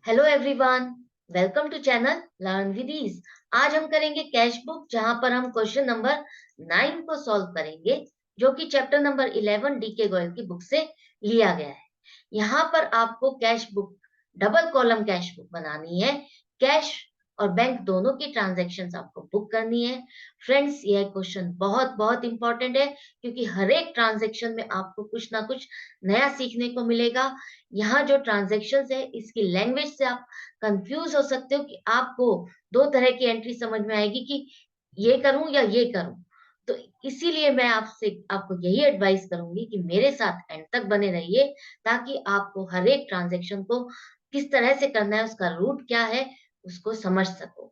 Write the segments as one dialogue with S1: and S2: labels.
S1: Hello everyone, welcome to channel learn with ease. आज हम करेंगे कैश बुक, जहां पर हम क्वेश्चन नंबर 9 को सॉल्व करेंगे, जो कि चैप्टर नंबर 11 डी के गोयल की बुक से लिया गया है। यहाँ पर आपको cash book, double column cash book बनानी है। कैश और बैंक दोनों की ट्रांजैक्शंस आपको बुक करनी है। फ्रेंड्स, यह क्वेश्चन बहुत बहुत इंपॉर्टेंट है, क्योंकि हर एक ट्रांजैक्शन में आपको कुछ ना कुछ नया सीखने को मिलेगा। यहाँ जो ट्रांजेक्शन है, इसकी लैंग्वेज से आप कंफ्यूज हो सकते हो कि आपको दो तरह की एंट्री समझ में आएगी कि ये करूं या ये करूं। तो इसीलिए मैं आपसे आपको यही एडवाइस करूंगी कि मेरे साथ एंड तक बने रहिए, ताकि आपको हर एक ट्रांजेक्शन को किस तरह से करना है, उसका रूट क्या है, उसको समझ सको।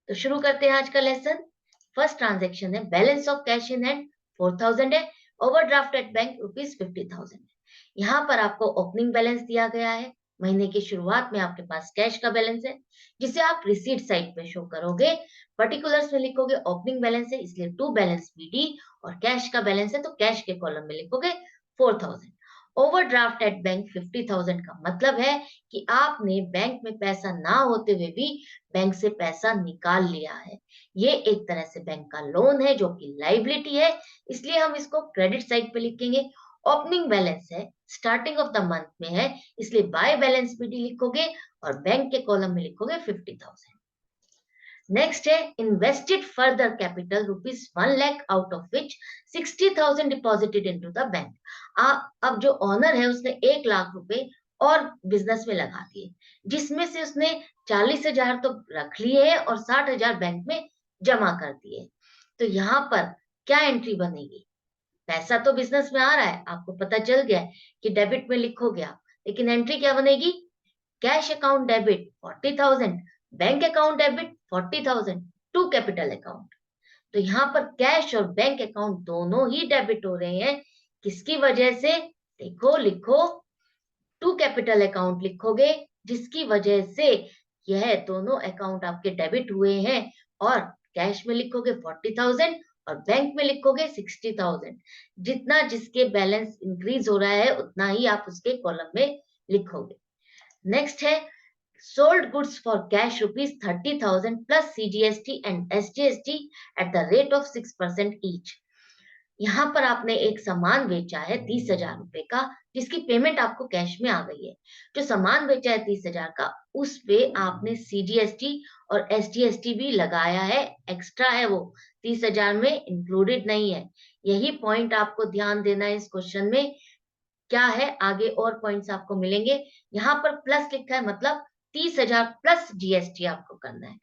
S1: तो शुरू करते हैं आज का लेसन। फर्स्ट ट्रांजेक्शन है, balance of cash in hand 4000 है, ओवरड्राफ्ट एट बैंक ₹50,000 है। यहाँ पर आपको ओपनिंग बैलेंस दिया गया है। महीने की शुरुआत में आपके पास कैश का बैलेंस है, जिसे आप रिसीट साइड पे शो करोगे। पर्टिकुलर्स में लिखोगे ओपनिंग बैलेंस है, इसलिए टू बैलेंस बीडी, और कैश का बैलेंस है तो कैश के कॉलम में लिखोगे 4000। ओवरड्राफ्ट एट बैंक 50,000 का मतलब है कि आपने बैंक में पैसा ना होते हुए भी बैंक से पैसा निकाल लिया है। ये एक तरह से बैंक का लोन है, जो कि लाइबिलिटी है, इसलिए हम इसको क्रेडिट साइड पे लिखेंगे। ओपनिंग बैलेंस है, स्टार्टिंग ऑफ द मंथ में है, इसलिए बाय बैलेंस पीडी लिखोगे और बैंक के कॉलम में लिखोगे 50,000। नेक्स्ट है, invested further capital ₹1 lakh, out of which 60,000 deposited into the bank. अब जो ऑनर है, उसने 1 लाख रुपए और बिजनेस में लगा दिए, जिसमें से उसने 40,000 तो रख लिए हैं और 60,000 बैंक में जमा कर दिए। तो यहाँ पर क्या एंट्री बनेगी? पैसा तो बिजनेस में आ रहा है, आपको पता चल गया है कि डेबिट में लिखोगे आप, लेकिन एंट्री क्या बनेगी? Cash account debit 40,000, bank account debit 40,000 to capital account. तो यहाँ पर कैश और बैंक अकाउंट दोनों ही डेबिट हो रहे हैं। किसकी वजह से? देखो, लिखो, टू कैपिटल अकाउंट लिखोगे, जिसकी वजह से यह दोनों अकाउंट आपके डेबिट हुए हैं। और कैश में लिखोगे 40,000 और बैंक में लिखोगे 60,000। जितना जिसके बैलेंस इंक्रीज हो रहा है, उतना ही आप उसके कॉलम में लिखोगे। नेक्स्ट है, sold goods for cash ₹30,000 plus CGST and SGST at the rate of 6% each। यहाँ पर आपने एक सामान बेचा है 30,000 रुपए का, जिसकी पेमेंट आपको कैश में आ गई है। जो सामान बेचा है 30,000 का, उस पे आपने CGST और SGST भी लगाया है, एक्स्ट्रा है, वो 30,000 में इंक्लूडेड नहीं है। यही पॉइंट आपको ध्यान देना है इस क्वेश्चन में। क्या है, आगे और पॉइंट्स आपको मिलेंगे। यहाँ पर प्लस लिखा है, मतलब 30,000 प्लस जीएसटी आपको करना है।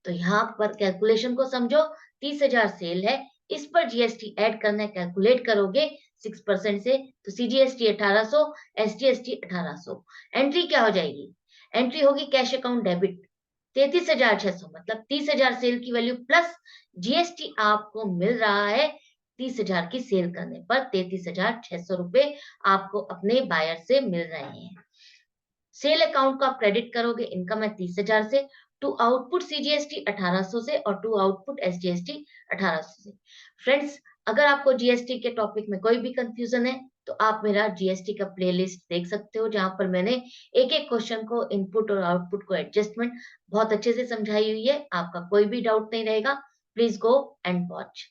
S1: तो यहाँ पर कैलकुलेशन को समझो। 30,000 सेल है, इस पर जीएसटी ऐड करना है, कैलकुलेट करोगे 6% से, तो सीजीएसटी 1800, एसजीएसटी 1800। एंट्री क्या हो जाएगी? एंट्री होगी कैश अकाउंट डेबिट 33,600, मतलब 30,000 सेल की वैल्यू प्लस जीएसटी आपको मिल रहा है। 30,000 की सेल करने पर 33,600 रुपए आपको अपने बायर से मिल रहे हैं। सेल अकाउंट को आप क्रेडिट करोगे, इनकम है 30,000 से, टू आउटपुट सीजीएसटी 1800 से, और टू आउटपुट एसजीएसटी 1800 से। फ्रेंड्स, अगर आपको जीएसटी के टॉपिक में कोई भी कंफ्यूजन है, तो आप मेरा जीएसटी का प्लेलिस्ट देख सकते हो, जहां पर मैंने एक एक क्वेश्चन को, इनपुट और आउटपुट को एडजस्टमेंट बहुत अच्छे से समझाई हुई है। आपका कोई भी डाउट नहीं रहेगा। Please go and watch.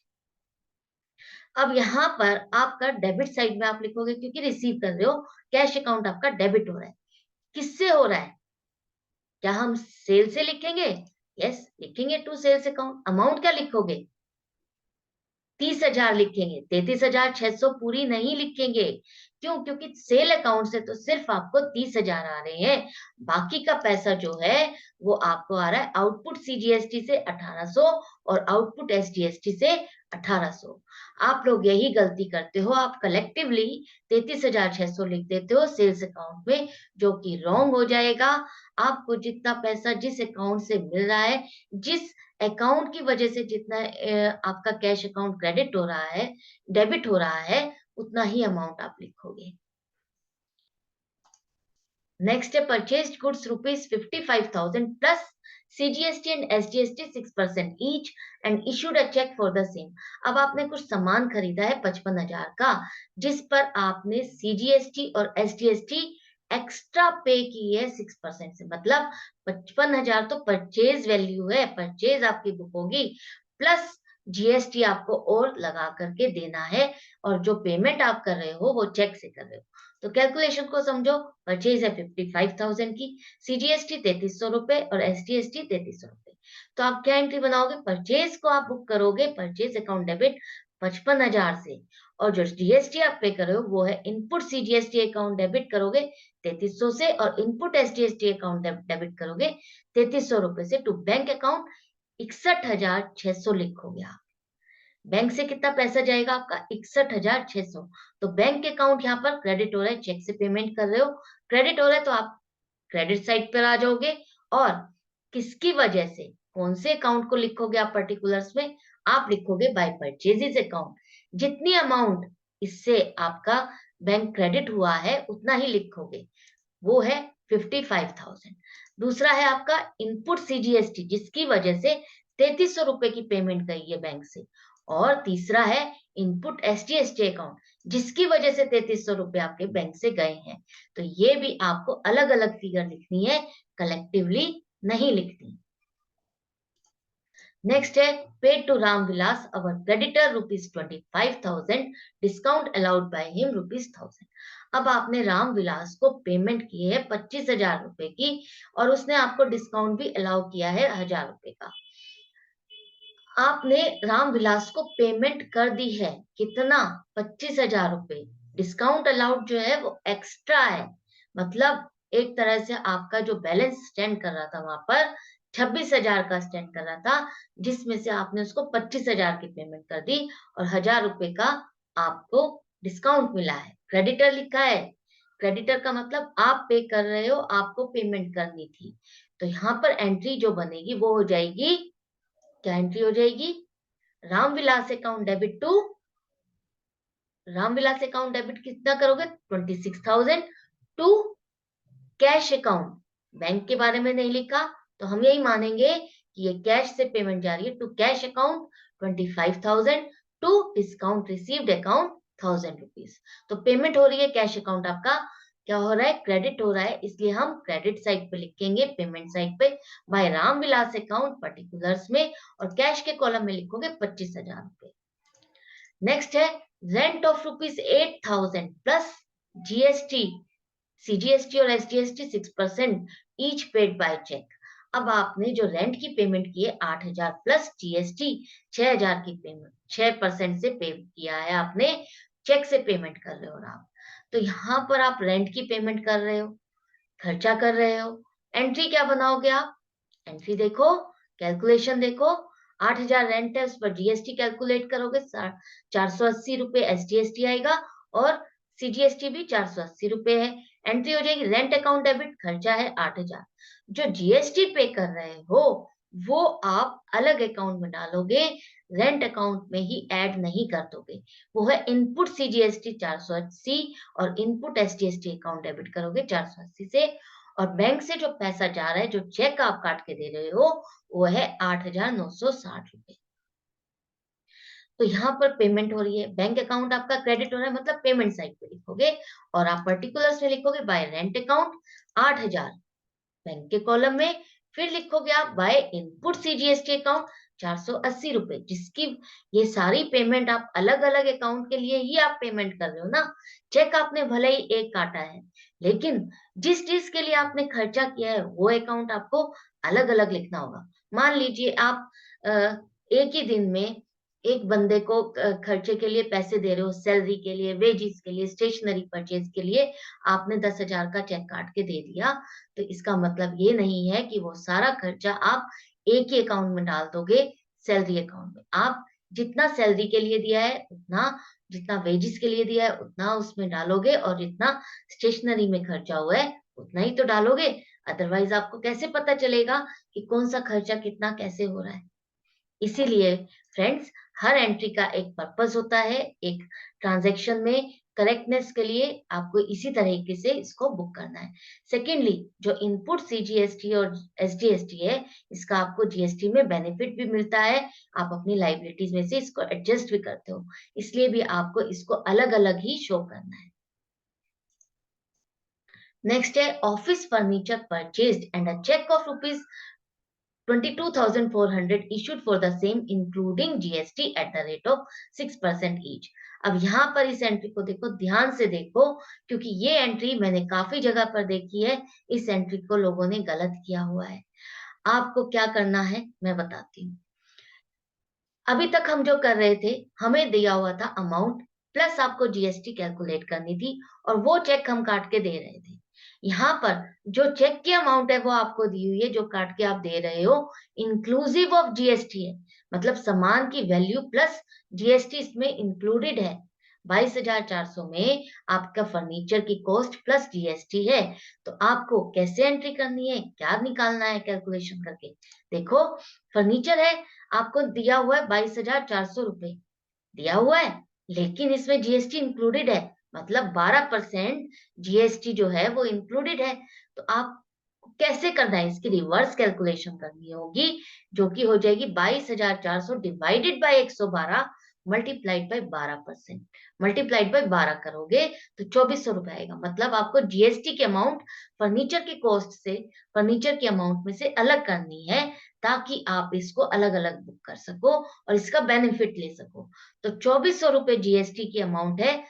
S1: अब यहाँ पर आपका डेबिट साइड में आप लिखोगे, क्योंकि रिसीव कर रहे हो, कैश अकाउंट आपका डेबिट हो रहा है। किससे हो रहा है? क्या हम सेल से लिखेंगे? यस, लिखेंगे टू सेल्स अकाउंट। अमाउंट क्या लिखोगे? 30,000 लिखेंगे, 33,600 पूरी नहीं लिखेंगे। क्यों? क्योंकि सेल अकाउंट से तो सिर्फ आपको 30,000 आ रहे हैं। बाकी का पैसा जो है, वो आपको आ रहा है आउटपुट सीजीएसटी से 1800 और आउटपुट एसजीएसटी से 1800। आप लोग यही गलती करते हो, आप कलेक्टिवली 33,600 लिख देते हो सेल्स अकाउंट में, जो कि रॉन्ग हो जाएगा। आपको जितना पैसा जिस अकाउंट से मिल रहा है, जिस अकाउंट की वजह से जितना आपका कैश अकाउंट क्रेडिट हो रहा है, डेबिट हो रहा है, उतना ही अमाउंट आप लिखोगे। नेक्स्ट है, purchased goods ₹55,000 plus CGST and SGST 6% each and issued a cheque for the same. अब आपने कुछ सामान खरीदा है 55,000 का, जिस पर आपने सीजीएसटी और एसजीएसटी एक्स्ट्रा पे की है 6% से, मतलब 55,000 तो परचेज वैल्यू है, परचेज आपकी बुक होगी, प्लस जीएसटी आपको और लगा करके देना है, और जो पेमेंट आप कर रहे हो वो चेक से कर रहे हो। तो कैलकुलेशन को समझो, परचेज है 55,000 की, सीजीएसटी 3300 रुपए और एसटीएसटी 3300 रुपए। तो आप क्या एंट्री बनाओगे, परचेज को आप बुक करोगे, परचेज अकाउंट डेबिट 55,000 से, और जो जीएसटी आप पे कर रहे हो वो है इनपुट सीजीएसटी अकाउंट डेबिट करोगे 3300 से, और इनपुट एसजीएसटी अकाउंट डेबिट करोगे 3300 रुपए से, टू बैंक अकाउंट 61,600 लिखोगे आप। बैंक से कितना पैसा जाएगा आपका, 61,600। तो बैंक अकाउंट यहाँ पर क्रेडिट हो रहा है, चेक से पेमेंट कर रहे हो, क्रेडिट हो रहा है, तो आप क्रेडिट साइड पर आ जाओगे, और किसकी वजह से, कौन से अकाउंट को लिखोगे आप पर्टिकुलर्स में, आप लिखोगे बाय परचेजेस अकाउंट। जितनी अमाउंट इससे आपका बैंक क्रेडिट हुआ है उतना ही लिखोगे, वो है 55,000। दूसरा है आपका इनपुट सीजीएसटी, जिसकी वजह से 3300 रुपए की पेमेंट गई है बैंक से, और तीसरा है इनपुट एसटीएसटी अकाउंट, जिसकी वजह से 3300 रुपए आपके बैंक से गए हैं। तो ये भी आपको अलग अलग फिगर लिखनी है, कलेक्टिवली नहीं लिखनी। नेक्स्ट है, paid to Ramvilas our creditor ₹25,000, discount allowed by him ₹1000। अब आपने रामविलास को पेमेंट की है 25,000 रुपए की, और उसने आपको डिस्काउंट भी अलाउ किया है 1,000 रुपए का। आपने रामविलास को पेमेंट कर दी है, कितना, 25,000 रुपए। डिस्काउंट अलाउड जो है वो एक्स्ट्रा है, मतलब एक तरह से आपका जो बैलेंस स्टैंड कर रहा था वहां पर 26,000 का स्टैंड कर रहा था, जिसमें से आपने उसको 25,000 की पेमेंट कर दी, और 1,000 रुपए का आपको डिस्काउंट मिला है। क्रेडिटर लिखा है, क्रेडिटर का मतलब आप पे कर रहे हो, आपको पेमेंट करनी थी। तो यहाँ पर एंट्री जो बनेगी वो हो जाएगी, क्या एंट्री हो जाएगी, Ramvilas account debit to, Ramvilas account debit कितना करोगे, 26,000 टू कैश अकाउंट। बैंक के बारे में नहीं लिखा, तो हम यही मानेंगे कि ये कैश से पेमेंट जा रही है, to cash account 25,000 to discount received account 1,000 rupees. तो पेमेंट हो रही है, कैश अकाउंट आपका क्या हो रहा है, क्रेडिट हो रहा है, इसलिए हम क्रेडिट साइड पे लिखेंगे, पेमेंट साइड पे बाय रामविलास अकाउंट पर्टिकुलर्स में, और कैश के कॉलम में लिखोगे 25,000 रुपए। नेक्स्ट है, rent of ₹8,000 plus GST, CGST और SGST 6% each paid by cheque. अब आपने जो रेंट की पेमेंट की है 8,000 प्लस जीएसटी 6,000 की पेमेंट, 6% से पे किया है आपने, चेक से पेमेंट कर रहे हो आप। तो यहाँ पर आप रेंट की पेमेंट कर रहे हो, खर्चा कर रहे हो, एंट्री क्या बनाओगे आप, एंट्री देखो, कैलकुलेशन देखो, 8,000 रेंट है, उस पर जीएसटी कैलकुलेट करोगे, 480 रुपए एसजीएसटी आएगा, और सीजीएसटी भी 480 रुपए है। एंट्री हो जाएगी, रेंट अकाउंट डेबिट, खर्चा है 8,000, जो जीएसटी पे कर रहे हो वो आप अलग अकाउंट में डालोगे, रेंट अकाउंट में ही ऐड नहीं कर दोगे, वो है इनपुट सीजीएसटी 480, और इनपुट एसजीएसटी अकाउंट डेबिट करोगे 480 से, और बैंक से जो पैसा जा रहा है, जो चेक आप काट के दे रहे हो, वो है 8,960 रुपए। तो यहाँ पर पेमेंट हो रही है, बैंक अकाउंट आपका क्रेडिट हो रहा है, मतलब पेमेंट साइड पे लिखोगे, और आप पर्टिकुलर्स में लिखोगे बाय रेंट अकाउंट 8,000 बैंक के कॉलम में, फिर लिखोगे आप बाय इनपुट सीजीएसटी अकाउंट 480 रुपए, जिसकी ये सारी पेमेंट आप अलग अलग अकाउंट के लिए ही आप पेमेंट कर रहे हो ना, चेक आपने भले ही एक काटा है, लेकिन जिस चीज के लिए आपने खर्चा किया है वो अकाउंट आपको अलग अलग लिखना होगा। मान लीजिए आप एक ही दिन में एक बंदे को खर्चे के लिए पैसे दे रहे हो, सैलरी के लिए, वेजिस के लिए, स्टेशनरी परचेज के लिए, आपने 10,000 का चेक काट के दे दिया, तो इसका मतलब ये नहीं है कि वो सारा खर्चा आप एक ही अकाउंट में डाल दोगे, सैलरी अकाउंट में। आप जितना सैलरी के लिए दिया है उतना, जितना वेजिस के लिए दिया है उतना उसमें डालोगे, और जितना स्टेशनरी में खर्चा हुआ है उतना ही तो डालोगे, अदरवाइज आपको कैसे पता चलेगा कि कौन सा खर्चा कितना कैसे हो रहा है। इसीलिए फ्रेंड्स, हर एंट्री का एक पर्पस होता है, एक ट्रांजैक्शन में करेक्टनेस के लिए आपको इसी तरीके से इसको बुक करना है। सेकेंडली, जो इनपुट सीजीएसटी और एसजीएसटी है, इसका आपको जीएसटी में बेनिफिट भी मिलता है, आप अपनी लाइबिलिटीज में से इसको एडजस्ट भी करते हो, इसलिए भी आपको इसको अलग अलग ही शो करना है। नेक्स्ट है office furniture purchased and a cheque of rupees 22,400 issued for the same including GST at the rate of 6% each। अब यहाँ पर इस एंट्री को देखो, ध्यान से देखो, क्योंकि ये एंट्री मैंने काफी जगह पर देखी है। इस एंट्री को लोगों ने गलत किया हुआ है। आपको क्या करना है मैं बताती हूँ। अभी तक हम जो कर रहे थे, हमें दिया हुआ था अमाउंट प्लस आपको जीएसटी कैलकुलेट करनी थी, और वो चेक हम काट के दे रहे थे। यहाँ पर जो चेक की अमाउंट है वो आपको दी हुई है, जो काट के आप दे रहे हो इंक्लूसिव ऑफ जीएसटी है, मतलब सामान की वैल्यू प्लस जीएसटी इसमें इंक्लूडेड है। 22,400 में आपका फर्नीचर की कॉस्ट प्लस जीएसटी है। तो आपको कैसे एंट्री करनी है, क्या निकालना है कैलकुलेशन करके, देखो। फर्नीचर है, आपको दिया हुआ है 22,400 रुपए दिया हुआ है, लेकिन इसमें जीएसटी इंक्लूडेड है, मतलब 12% जीएसटी जो है वो इंक्लूडेड है। तो आप कैसे करना है, इसकी रिवर्स कैलकुलेशन करनी होगी, जो कि हो जाएगी 22,400 divided by 112 multiplied by 12%। Multiplied by 12 करोगे तो 2400 रुपए आएगा। मतलब आपको जीएसटी की अमाउंट फर्नीचर की कॉस्ट से, फर्नीचर की अमाउंट में से अलग करनी है, ताकि आप इसको अलग अलग बुक कर सको और इसका बेनिफिट ले सको। तो 2400 रुपए जीएसटी की अमाउंट है,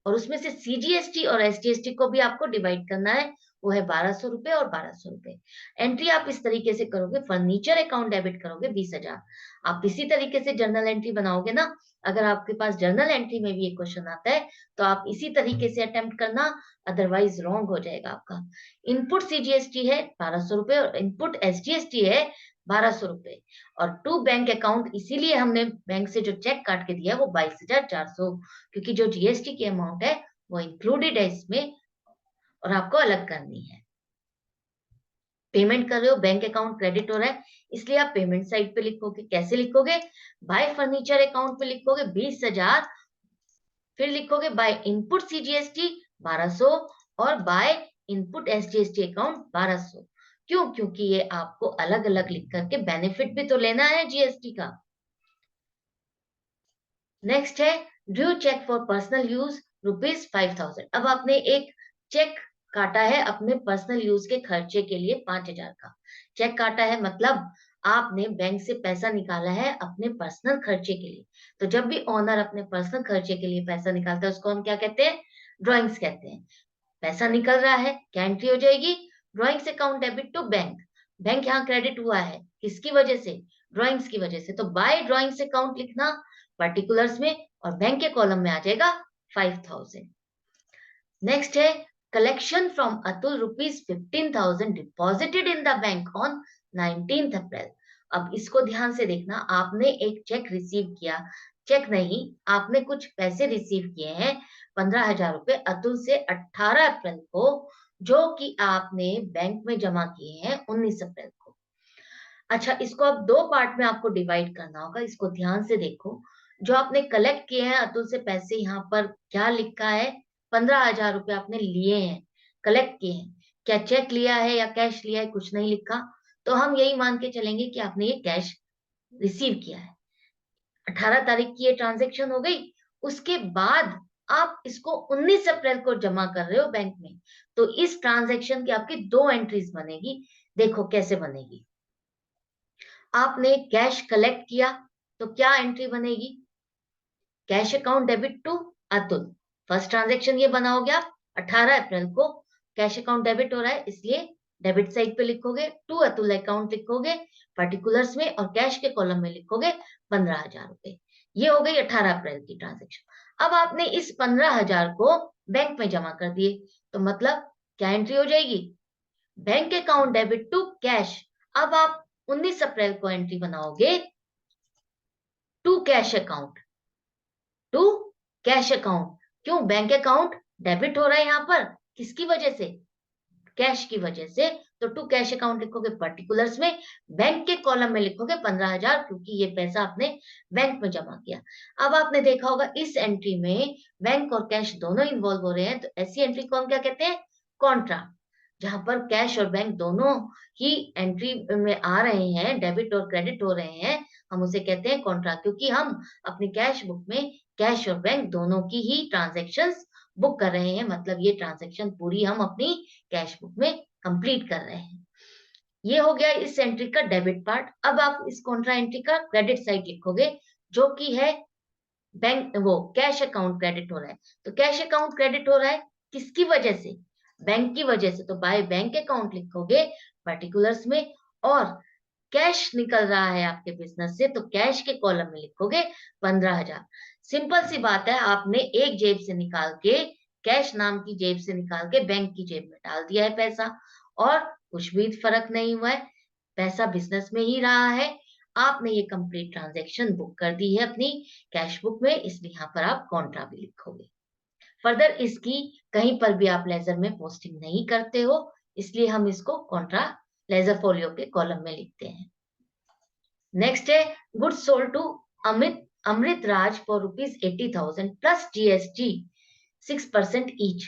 S1: और उसमें से सीजीएसटी और एसजीएसटी को भी आपको डिवाइड करना है, वो है 1200 रुपए और 1200 रुपए। एंट्री आप इस तरीके से करोगे, फर्नीचर अकाउंट डेबिट करोगे 20,000। आप इसी तरीके से जर्नल एंट्री बनाओगे ना। अगर आपके पास जर्नल एंट्री में भी एक क्वेश्चन आता है तो आप इसी तरीके से अटेम्प्ट करना, अदरवाइज रॉन्ग हो जाएगा आपका। इनपुट सीजीएसटी है 1200 रुपए और इनपुट एसजीएसटी है 1200 रुपए, और टू बैंक अकाउंट, इसीलिए हमने बैंक से जो चेक काट के दिया है वो 22,400, क्योंकि जो जीएसटी की अमाउंट है वो इंक्लूडेड है इसमें, और आपको अलग करनी है। पेमेंट कर रहे हो, बैंक अकाउंट क्रेडिट हो रहा है, इसलिए आप पेमेंट साइड पे लिखोगे। कैसे लिखोगे, बाय फर्नीचर अकाउंट पे लिखोगे 20,000, फिर लिखोगे बाय इनपुट सीजीएसटी 1200 और बाय इनपुट एसजीएसटी अकाउंट 1200। क्यों, क्योंकि ये आपको अलग अलग लिख करके बेनिफिट भी तो लेना है जीएसटी का। नेक्स्ट है due cheque for personal use ₹5,000। अब आपने एक चेक काटा है अपने पर्सनल यूज के खर्चे के लिए 5,000 का चेक काटा है, मतलब आपने बैंक से पैसा निकाला है अपने पर्सनल खर्चे के लिए। तो जब भी ओनर अपने पर्सनल खर्चे के लिए पैसा निकालता है उसको हम क्या कहते हैं, ड्रॉइंग्स कहते हैं। पैसा निकल रहा है, क्या एंट्री हो जाएगी, drawings account debit to bank. Bank यहाँ क्रेडिट हुआ है, किसकी वजह से, ड्रॉइंग्स की वजह से। तो बाय ड्रॉइंग्स अकाउंट लिखना पर्टिकुलर्स में, और बैंक के कॉलम में आ जाएगा 5,000। नेक्स्ट है collection from Atul ₹15,000 deposited in the bank on 19th अप्रैल। अब इसको ध्यान से देखना, आपने एक चेक रिसीव किया, चेक नहीं, आपने कुछ पैसे रिसीव किए हैं 15,000 रुपए अतुल से 18 अप्रैल को, जो कि आपने बैंक में जमा किए हैं 19 अप्रैल को। अच्छा, इसको अब दो पार्ट में आपको डिवाइड करना होगा, इसको ध्यान से देखो। जो आपने कलेक्ट किए हैं अतुल से पैसे, यहाँ पर क्या लिखा है, 15,000 रुपए आपने लिए हैं, कलेक्ट किए हैं। क्या चेक लिया है या कैश लिया है, कुछ नहीं लिखा, तो हम यही मान के चलेंगे कि आपने ये कैश रिसीव किया है। 18 तारीख की ये ट्रांजेक्शन हो गई, उसके बाद आप इसको 19 अप्रैल को जमा कर रहे हो बैंक में, तो इस ट्रांजेक्शन की आपकी दो एंट्रीज बनेगी। देखो कैसे बनेगी, आपने कैश कलेक्ट किया तो क्या एंट्री बनेगी, cash account debit to Atul. First transaction ये बना हो गया 18 अप्रैल को, कैश अकाउंट डेबिट हो रहा है इसलिए डेबिट साइड पे लिखोगे, टू अतुल अकाउंट लिखोगे पर्टिकुलर्स में, और कैश के कॉलम में लिखोगे 15,000 रुपए। ये हो गई 18 अप्रैल की ट्रांजेक्शन। अब आपने इस 15,000 को बैंक में जमा कर दिए, तो मतलब क्या एंट्री हो जाएगी, bank account debit to cash. अब आप 19 अप्रैल को एंट्री बनाओगे to cash account, to cash account. क्यों, बैंक अकाउंट डेबिट हो रहा है यहाँ पर, किसकी वजह से, कैश की वजह से। तो टू कैश अकाउंट लिखोगे पर्टिकुलर्स में, बैंक के कॉलम में लिखोगे 15,000, क्योंकि ये पैसा आपने बैंक में जमा किया। अब आपने देखा होगा इस एंट्री में बैंक और कैश दोनों इन्वॉल्व हो रहे हैं, तो ऐसी एंट्री को हम क्या कहते हैं, कॉन्ट्रा। जहां पर कैश और बैंक दोनों ही एंट्री में आ रहे हैं, डेबिट और क्रेडिट हो रहे हैं, हम उसे कहते हैं कॉन्ट्रा, क्योंकि हम अपनी कैश बुक में कैश और बैंक दोनों की ही ट्रांजैक्शंस बुक कर रहे हैं, मतलब ये ट्रांजैक्शन पूरी हम अपनी कैश बुक में कंप्लीट कर रहे हैं। ये हो गया इस एंट्री का डेबिट पार्ट। अब आप इस कॉन्ट्रा एंट्री का क्रेडिट साइड लिखोगे, जो कि है बैंक, वो कैश अकाउंट क्रेडिट हो रहा है। तो कैश अकाउंट क्रेडिट हो रहा है किसकी वजह से? बैंक की वजह से। तो बाय बैंक अकाउंट लिखोगे पर्टिकुलर्स में, और कैश निकल रहा है आपके बिजनेस से, तो कैश के कॉलम में लिखोगे 15,000। सिंपल सी बात है, आपने एक जेब से निकाल के, कैश नाम की जेब से निकाल के बैंक की जेब में डाल दिया है पैसा, और कुछ भी फर्क नहीं हुआ है, पैसा बिजनेस में ही रहा है। आपने ये कंप्लीट ट्रांजैक्शन बुक कर दी है अपनी कैश बुक में, इसलिए यहाँ पर आप कॉन्ट्रा भी लिखोगे। फर्दर इसकी कहीं पर भी आप लेजर में पोस्टिंग नहीं करते हो, इसलिए हम इसको कॉन्ट्रा लेजर फोलियो के कॉलम में लिखते हैं। नेक्स्ट है goods sold to Amrit Raj for ₹80,000 plus GST 6% each.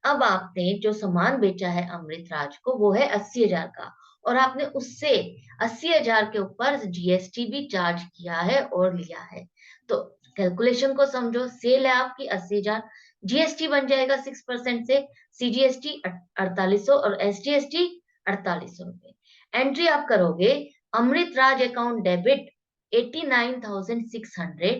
S1: अब आपने जो सामान बेचा है अमृत राज को, वो है 80,000 का, और आपने उससे 80,000 के ऊपर GST भी चार्ज किया है और लिया है। तो कैलकुलेशन को समझो, सेल है आपकी 80,000, GST बन जाएगा 6% से, CGST 4800 और SGST 4800 रुपए। एंट्री आप करोगे Amrit Raj account debit 89,600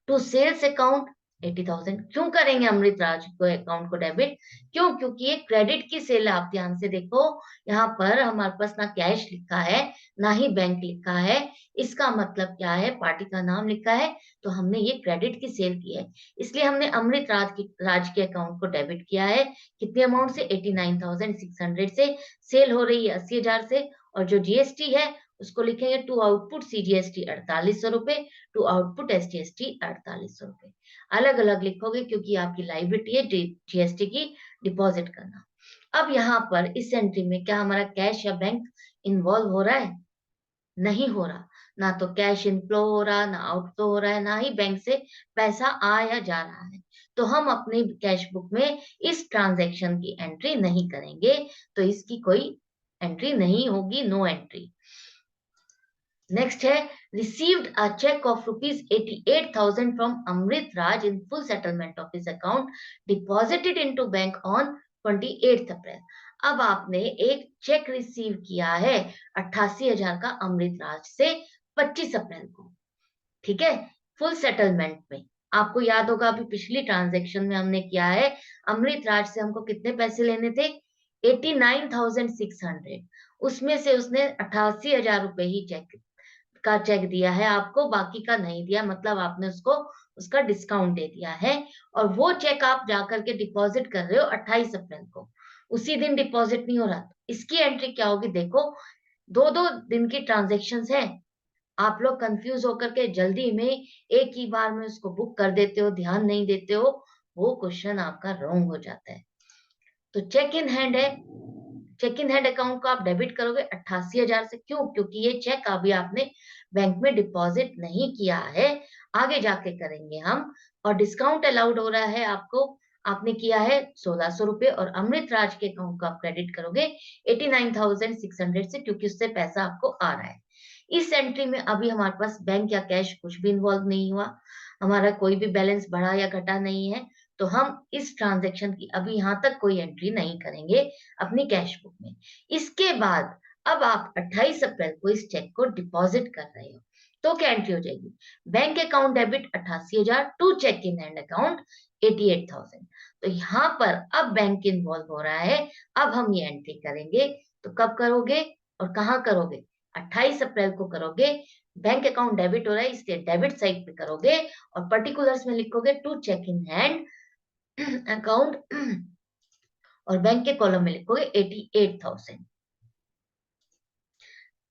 S1: to sales account 80,000। क्यों करेंगे अमृत राज को अकाउंट को डेबिट? क्यों? क्योंकि ये क्रेडिट की सेल है। आप ध्यान से देखो, यहाँ पर हमारे पास ना कैश लिखा है, ना ही बैंक लिखा है। इसका मतलब क्या है? पार्टी का नाम लिखा है, तो हमने ये क्रेडिट की सेल की है, इसलिए हमने अमृत राज के अकाउंट को डेबिट किया है। कितने अमाउंट से? 89,600 से। सेल हो रही है 80,000 से, और जो GST है उसको लिखेंगे टू आउटपुट CGST 4800 रुपए, टू आउटपुट SGST 4800 रुपए। अलग अलग लिखोगे क्योंकि आपकी लाइबिलिटी है GST की डिपॉजिट करना। अब यहाँ पर इस एंट्री में क्या हमारा कैश या बैंक इन्वॉल्व हो रहा है? नहीं हो रहा। ना तो कैश इनफ्लो हो रहा, ना आउटफ्लो हो रहा है, ना ही बैंक से पैसा आ या जा रहा है। तो हम अपनी कैश बुक में इस ट्रांजैक्शन की एंट्री नहीं करेंगे, तो इसकी कोई एंट्री नहीं होगी, नो एंट्री। नेक्स्ट है received a cheque of ₹88,000 from Amrit Raj in full settlement of his account deposited into bank on 28 April. अब आपने एक चेक रिसीव किया है 88,000 का अमृत राज से 25 अप्रैल को, ठीक है, फुल सेटलमेंट में। आपको याद होगा अभी पिछली ट्रांजेक्शन में हमने किया है, अमृत राज से हमको कितने पैसे लेने थे? 89,600। उसमें से उसने 88,000 रुपए ही चेक दिया है आपको, बाकी का नहीं दिया, मतलब आपने उसको उसका डिस्काउंट दे दिया है। और वो चेक आप जाकर के डिपॉजिट कर रहे हो 28 अप्रैल को, उसी दिन डिपॉजिट नहीं हो रहा। इसकी एंट्री क्या होगी? देखो, दो दो दिन की ट्रांजेक्शन है, आप लोग कंफ्यूज होकर के जल्दी में एक ही बार में उसको बुक कर देते हो, ध्यान नहीं देते हो, वो क्वेश्चन आपका रॉन्ग हो जाता है। तो चेक इन हैंड है, चेक इन हैंड अकाउंट को आप डेबिट करोगे 88,000 से। क्यों? क्योंकि ये चेक अभी आपने बैंक में डिपॉजिट नहीं किया है, आगे जाके करेंगे हम। और डिस्काउंट अलाउड हो रहा है आपको, आपने किया है 1,600 रुपए, और अमृत राज के अकाउंट को आप क्रेडिट करोगे 89,600 से, क्योंकि उससे पैसा आपको आ रहा है। इस एंट्री में अभी हमारे पास बैंक या कैश कुछ भी इन्वॉल्व नहीं हुआ, हमारा कोई भी बैलेंस बढ़ा या घटा नहीं है, तो हम इस ट्रांजैक्शन की अभी यहां तक कोई एंट्री नहीं करेंगे अपनी कैश बुक में। इसके बाद अब आप 28 अप्रैल को इस चेक को डिपॉजिट कर रहे हो, तो क्या एंट्री हो जाएगी? Bank account debit 88,000 to cheque in hand account 88,000। तो यहाँ पर अब बैंक इन्वॉल्व हो रहा है, अब हम ये एंट्री करेंगे। तो कब करोगे और कहाँ करोगे? 28 अप्रैल को करोगे। बैंक अकाउंट डेबिट हो रहा है, इसलिए डेबिट साइड पे करोगे, और पर्टिकुलर्स में लिखोगे to cheque in hand account, और बैंक के कॉलम में लिखोगे 88,000।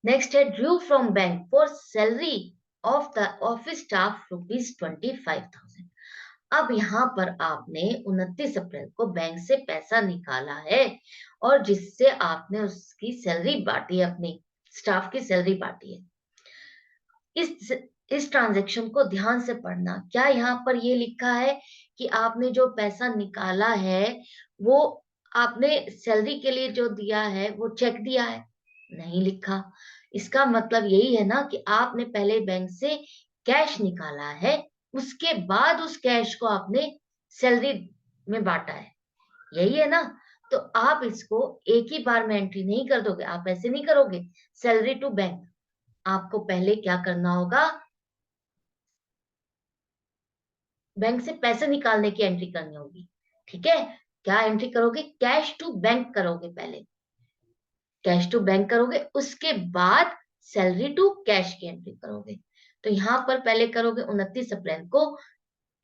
S1: नेक्स्ट है drew from bank for salary of the office staff ₹25,000। अब यहाँ पर आपने 29 अप्रैल को बैंक से पैसा निकाला है, और जिससे आपने उसकी सैलरी बांटी है, अपनी स्टाफ की सैलरी बांटी है। इस ट्रांजैक्शन को ध्यान से पढ़ना। क्या यहाँ पर ये लिखा है कि आपने जो पैसा निकाला है वो आपने सैलरी के लिए जो दिया है वो चेक दिया है? नहीं लिखा। इसका मतलब यही है ना कि आपने पहले बैंक से कैश निकाला है, उसके बाद उस कैश को आपने सैलरी में बांटा है, यही है ना? तो आप इसको एक ही बार में एंट्री नहीं कर दोगे, आप ऐसे नहीं करोगे। सैलरी टू बैंक, आपको पहले क्या करना होगा, बैंक से पैसे निकालने की एंट्री करनी होगी। ठीक है, क्या एंट्री करोगे, कैश टू बैंक करोगे, पहले कैश टू बैंक करोगे, उसके बाद सैलरी टू कैश की एंट्री करोगे। तो यहां पर पहले करोगे 29 अप्रैल को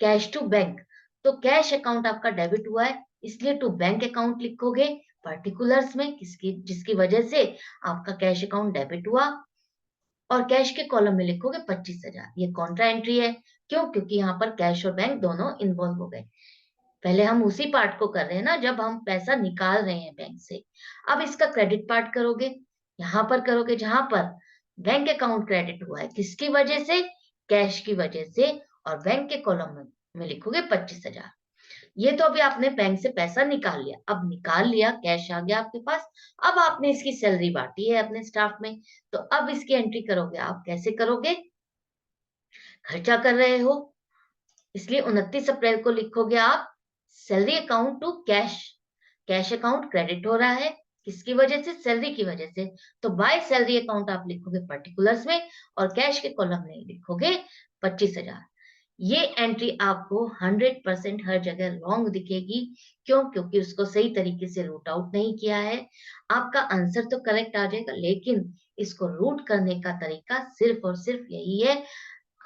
S1: कैश टू बैंक। तो कैश अकाउंट आपका डेबिट हुआ है, इसलिए टू बैंक अकाउंट लिखोगे पर्टिकुलर्स में, किसकी, जिसकी वजह से आपका कैश अकाउंट डेबिट हुआ। और कैश के कॉलम में लिखोगे 25,000, ये कॉन्ट्रा एंट्री है। क्यों? क्योंकि यहाँ पर कैश और बैंक दोनों इन्वॉल्व हो गए। पहले हम उसी पार्ट को कर रहे हैं ना, जब हम पैसा निकाल रहे हैं बैंक से। अब इसका क्रेडिट पार्ट करोगे, यहां पर करोगे जहां पर बैंक अकाउंट क्रेडिट हुआ है, किसकी वजह से, कैश की वजह से। और बैंक के कॉलम में लिखोगे 25,000। ये तो अभी आपने बैंक से पैसा निकाल लिया, अब निकाल लिया, कैश आ गया आपके पास। अब आपने इसकी सैलरी बांटी है अपने स्टाफ में, तो अब इसकी एंट्री करोगे आप, कैसे करोगे, खर्चा कर रहे हो, इसलिए 29 अप्रैल को लिखोगे आप salary account to cash. Cash account credit हो रहा है, किसकी वजह से, सैलरी की वजह से। तो बाय सैलरी अकाउंट आप लिखोगे पर्टिकुलर्स में, और कैश के कॉलम में लिखोगे 25,000। ये एंट्री आपको 100% हर जगह रॉन्ग दिखेगी। क्यों? क्योंकि उसको सही तरीके से रूट आउट नहीं किया है। आपका आंसर तो करेक्ट आ जाएगा, लेकिन इसको रूट करने का तरीका सिर्फ और सिर्फ यही है।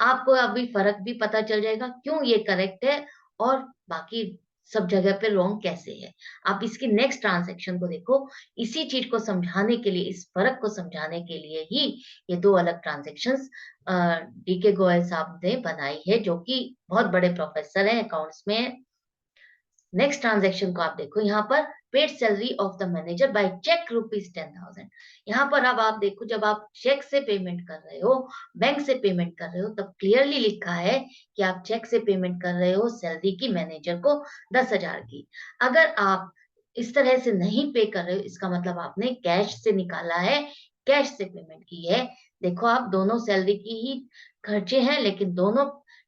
S1: आपको अभी फर्क भी पता चल जाएगा क्यों ये करेक्ट है और बाकी सब जगह पे रॉन्ग कैसे है। आप इसकी नेक्स्ट ट्रांजैक्शन को देखो, इसी चीज को समझाने के लिए, इस फर्क को समझाने के लिए ही ये दो अलग ट्रांजैक्शंस डीके गोयल साहब ने बनाई है, जो कि बहुत बड़े प्रोफेसर हैं, अकाउंट्स में। नेक्स्ट ट्रांजेक्शन को आप देखो, यहाँ पर paid salary of the manager by cheque ₹10,000। यहाँ पर अब आप देखो, जब आप चेक से पेमेंट कर रहे हो, बैंक से पेमेंट कर रहे हो, तब क्लियरली लिखा है कि आप चेक से पेमेंट कर रहे हो सैलरी की, मैनेजर को 10,000 की। अगर आप इस तरह से नहीं पे कर रहे हो, इसका मतलब आपने कैश से निकाला है, कैश से पेमेंट की है। देखो आप, दोनों सैलरी की ही खर्चे हैं, लेकिन दोनों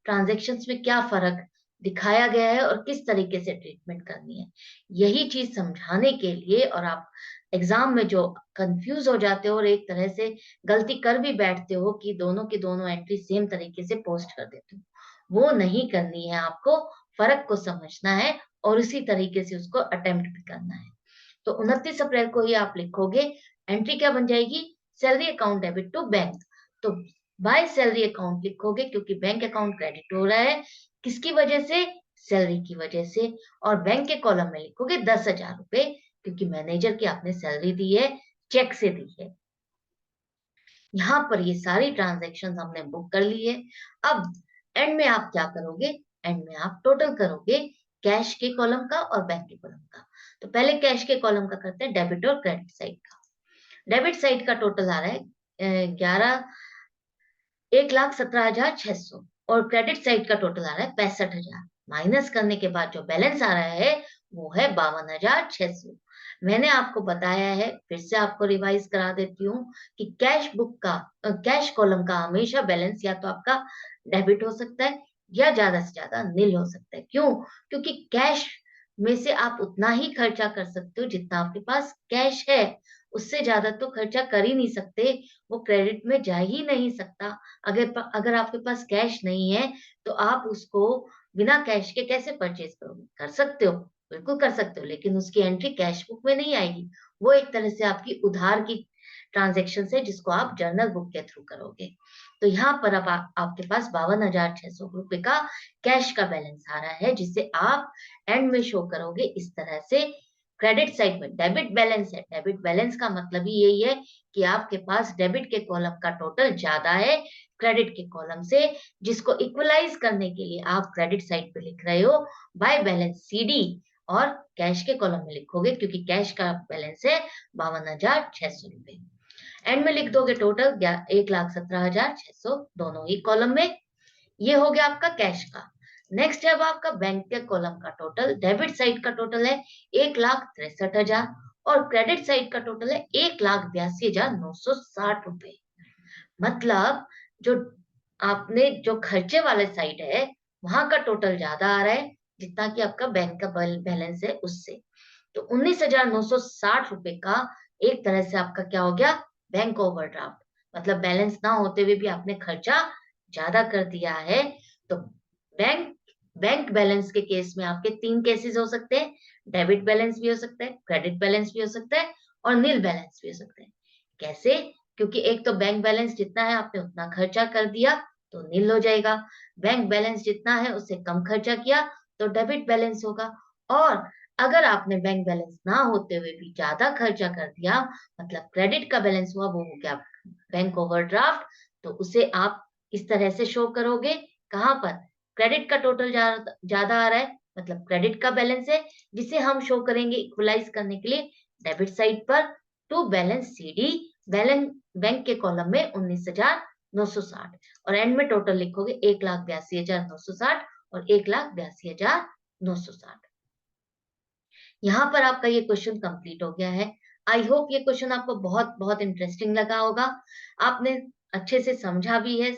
S1: ट्रांजेक्शन्स में क्या फर्क दिखाया गया है और किस तरीके से ट्रीटमेंट करनी है, यही चीज समझाने के लिए। और आप एग्जाम में जो कंफ्यूज हो जाते हो और एक तरह से गलती कर भी बैठते हो कि दोनों की दोनों एंट्री सेम तरीके से पोस्ट कर देते हो, वो नहीं करनी है आपको। फर्क को समझना है और उसी तरीके से उसको अटेम्प्ट भी करना है। तो 29 अप्रैल को ही आप लिखोगे, एंट्री क्या बन जाएगी, salary account debit to bank. तो बाय सैलरी अकाउंट लिखोगे, क्योंकि बैंक अकाउंट क्रेडिट हो रहा है, किसकी वजह से, सैलरी की वजह से। और बैंक के कॉलम में लिखोगे 10,000 रुपए, क्योंकि मैनेजर की आपने सैलरी दी है, चेक से दी है। यहाँ पर ये सारी ट्रांजेक्शन हमने बुक कर ली है। अब एंड में आप क्या करोगे, एंड में आप टोटल करोगे कैश के कॉलम का और बैंक के कॉलम का। तो पहले कैश के कॉलम का करते हैं, डेबिट और क्रेडिट साइड का। डेबिट साइड का टोटल आ रहा है 1,17,600, और क्रेडिट साइड का टोटल आ रहा है 65,000। माइनस करने के बाद जो बैलेंस आ रहा है वो है 52,600। मैंने आपको बताया है, फिर से आपको रिवाइज करा देती हूँ कि कैश बुक का, कैश कॉलम का हमेशा बैलेंस या तो आपका डेबिट हो सकता है या ज्यादा से ज्यादा नील हो सकता है। क्यों? क्योंकि कैश में से आप उतना ही खर्चा कर सकते हो जितना आपके पास कैश है, उससे ज्यादा तो खर्चा कर ही नहीं सकते, वो क्रेडिट में जा ही नहीं सकता। अगर आपके पास कैश नहीं है तो आप उसको बिना कैश के कैसे परचेज करोगे, कर सकते हो, बिल्कुल कर सकते हो, लेकिन उसकी एंट्री कैश बुक में नहीं आएगी। वो एक तरह से आपकी उधार की ट्रांजेक्शन है, जिसको आप जर्नल बुक के थ्रू करोगे। तो यहाँ पर अब आपके पास 52,600 रुपए का कैश का बैलेंस आ रहा है, जिसे आप एंड में शो करोगे इस तरह से। क्रेडिट साइड में डेबिट बैलेंस है, डेबिट बैलेंस का मतलब ही यही है कि आपके पास डेबिट के कॉलम का टोटल ज्यादा है क्रेडिट के कॉलम से, जिसको इक्वलाइज करने के लिए आप क्रेडिट साइड पे लिख रहे हो बाय बैलेंस सीडी, और कैश के कॉलम में लिखोगे, क्योंकि कैश का बैलेंस है 52,600 रुपए। एंड में लिख दोगे टोटल 1,17,600, दोनों ही कॉलम में। ये हो गया आपका कैश का। नेक्स्ट है अब आपका बैंक के कॉलम का टोटल। डेबिट साइड का टोटल है 1,63,000, और क्रेडिट साइड का टोटल है 1,82,960 रुपए। मतलब जो आपने जो खर्चे वाले साइड है, वहां का टोटल ज्यादा आ रहा है, जितना कि आपका बैंक का बैलेंस है उससे। तो 19,960 रुपए का एक तरह से आपका क्या हो गया, बैंक ओवरड्राफ्ट। मतलब बैलेंस ना होते हुए भी आपने खर्चा ज्यादा कर दिया है। तो बैंक बैंक बैलेंस के केस में आपके तीन केसेस हो सकते हैं। डेबिट बैलेंस भी हो सकता है, क्रेडिट बैलेंस भी हो सकता है, और नील बैलेंस भी हो सकता है। कैसे? क्योंकि एक तो बैंक बैलेंस जितना है आपने उतना खर्चा कर दिया तो नील हो जाएगा। बैंक बैलेंस जितना है उससे कम खर्चा किया तो डेबिट बैलेंस होगा। और अगर आपने बैंक बैलेंस ना होते हुए भी ज्यादा खर्चा कर दिया, मतलब क्रेडिट का बैलेंस हुआ, वो हो गया बैंक ओवरड्राफ्ट। तो उसे आप इस तरह से शो करोगे, कहां पर क्रेडिट का टोटल ज्यादा आ रहा है, मतलब क्रेडिट का बैलेंस है, जिसे हम शो करेंगे इक्वलाइज करने के लिए डेबिट साइड पर, to balance CD, balance bank के कॉलम में 19,960, और एंड में टोटल लिखोगे 1,82,960 और 1,82,960। यहाँ पर आपका ये क्वेश्चन कंप्लीट हो गया है। आई होप ये क्वेश्चन आपको बहुत बहुत इंटरेस्टिंग लगा होगा। आपने अच्छे से समझा भी है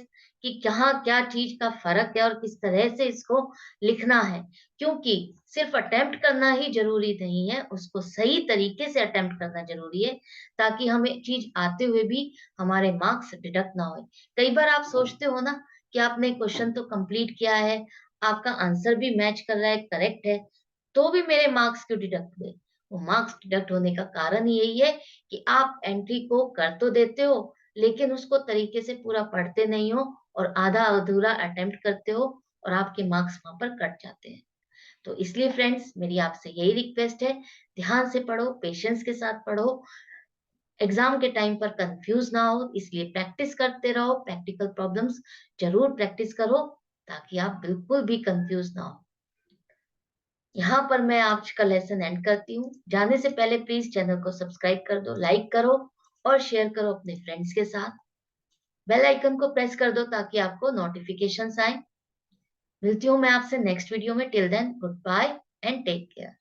S1: कि कहाँ क्या चीज का फर्क है और किस तरह से इसको लिखना है। क्योंकि सिर्फ अटेम्प्ट करना ही जरूरी नहीं है, उसको सही तरीके से अटेम्प्ट करना जरूरी है, ताकि हमें चीज आते हुए भी हमारे मार्क्स डिडक्ट ना हो। कई बार आप सोचते हो ना कि आपने क्वेश्चन तो कंप्लीट किया है, आपका आंसर भी मैच कर रहा है, करेक्ट है, तो भी मेरे मार्क्स क्यों डिडक्ट हुए? वो मार्क्स डिडक्ट होने का कारण यही है कि आप एंट्री को कर तो देते हो, लेकिन उसको तरीके से पूरा पढ़ते नहीं हो, और आधा अधूरा अटेम्प्ट करते हो, और आपके मार्क्स वहां पर कट जाते हैं। तो इसलिए फ्रेंड्स, मेरी आपसे यही रिक्वेस्ट है, ध्यान से पढ़ो, पेशेंस के साथ पढ़ो, एग्जाम के टाइम पर कंफ्यूज ना हो, इसलिए प्रैक्टिस करते रहो, प्रैक्टिकल प्रॉब्लम्स जरूर प्रैक्टिस करो, ताकि आप बिल्कुल भी कंफ्यूज ना हो। यहाँ पर मैं आज का लेसन एंड करती हूँ। जाने से पहले प्लीज चैनल को सब्सक्राइब कर दो, लाइक करो और शेयर करो अपने फ्रेंड्स के साथ। बेल आइकन को प्रेस कर दो ताकि आपको नोटिफिकेशंस आए। मिलती हूँ मैं आपसे नेक्स्ट वीडियो में। Till then, goodbye and take care.